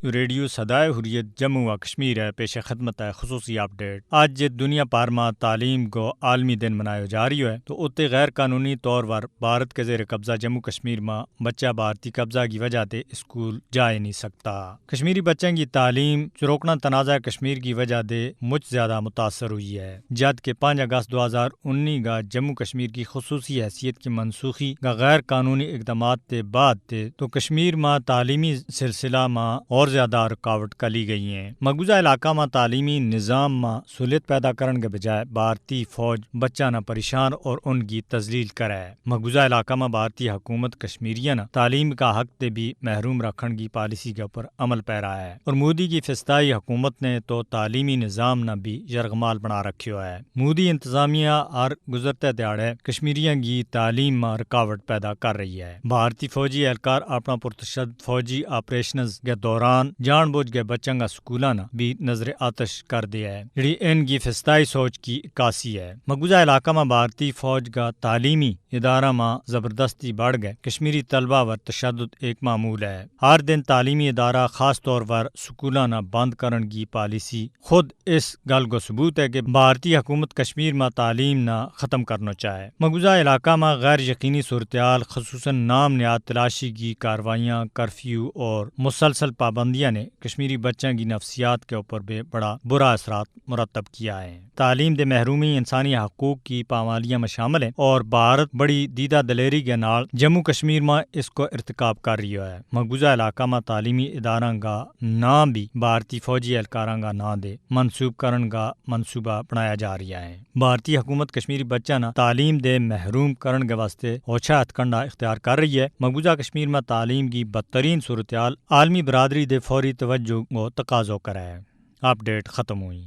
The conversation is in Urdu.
ریڈیو صدائے حریت جموں و کشمیر ہے پیش خدمت ہے خصوصی اپڈیٹ۔ آج دنیا پار میں تعلیم کو عالمی دن منایا جا رہی ہے تو اتنے غیر قانونی طور پر بھارت کے زیر قبضہ جموں کشمیر میں بچہ بھارتی قبضہ کی وجہ سے اسکول جا نہیں سکتا۔ کشمیری بچوں کی تعلیم چروکنا تنازع کشمیر کی وجہ سے مجھ زیادہ متاثر ہوئی ہے، جد کہ 5 اگست 2019 کا جموں کشمیر کی خصوصی حیثیت کی منسوخی کا غیر قانونی اقدامات کے بعد تو کشمیر میں تعلیمی سلسلہ میں اور زیادہ رکاوٹ کلی گئی ہیں۔ مقبوضہ علاقہ میں تعلیمی نظام میں سہولت پیدا کرنے کے بجائے بھارتی فوج بچہ نہ پریشان اور ان کی تذلیل کرے۔ مقبوضہ علاقہ میں بھارتی حکومت کشمیریاں نہ تعلیم کا حق تے بھی محروم رکھنے کی پالیسی کے اوپر عمل پیرا ہے، اور مودی کی فسطائی حکومت نے تو تعلیمی نظام نہ بھی یرغمال بنا رکھو ہے۔ مودی انتظامیہ ہر گزرتے دیہڑے کشمیریوں کی تعلیم میں رکاوٹ پیدا کر رہی ہے۔ بھارتی فوجی اہلکار اپنا پرتشدد فوجی آپریشنز کے دوران جان بوجھ کے بچوں کا سکولوں نہ بھی نظر آتش کر دیا ہے، جڑی ان کی فسطائی سوچ کی عکاسی ہے۔ مقبوضہ علاقہ میں بھارتی فوج کا تعلیمی ادارہ میں زبردستی بڑھ گئے کشمیری طلبہ و تشدد ایک معمول ہے۔ ہر دن تعلیمی ادارہ خاص طور پر سکولوں نہ بند کرنے کی پالیسی خود اس گل کو ثبوت ہے کہ بھارتی حکومت کشمیر میں تعلیم نہ ختم کرنا چاہے۔ مقبوضہ علاقہ میں غیر یقینی صورتحال خصوصاً نام نہاد تلاشی کی کاروائیاں، کرفیو اور مسلسل پابندیاں نے کشمیری بچوں کی نفسیات کے اوپر بھی بڑا برا اثرات مرتب کیا ہے۔ تعلیم دے محرومی انسانی حقوق کی پامالیاں میں شامل ہیں، اور بھارت بڑی دیدہ دلیری کے نال جموں کشمیر میں اس کو ارتکاب کر رہی ہے۔ مقبوضہ علاقہ میں تعلیمی اداروں کا نام بھی بھارتی فوجی اہلکاراں کا نام دے منسوب کرنے کا منصوبہ بنایا جا رہا ہے۔ بھارتی حکومت کشمیری بچہ نہ تعلیم دے محروم کرنے کے واسطے اوچھا ہتھکنڈا اختیار کر رہی ہے۔ مقبوضہ کشمیر میں تعلیم کی بدترین صورتحال عالمی برادری دے فوری توجہ کو تقاضا کرا ہے۔ اپڈیٹ ختم ہوئی۔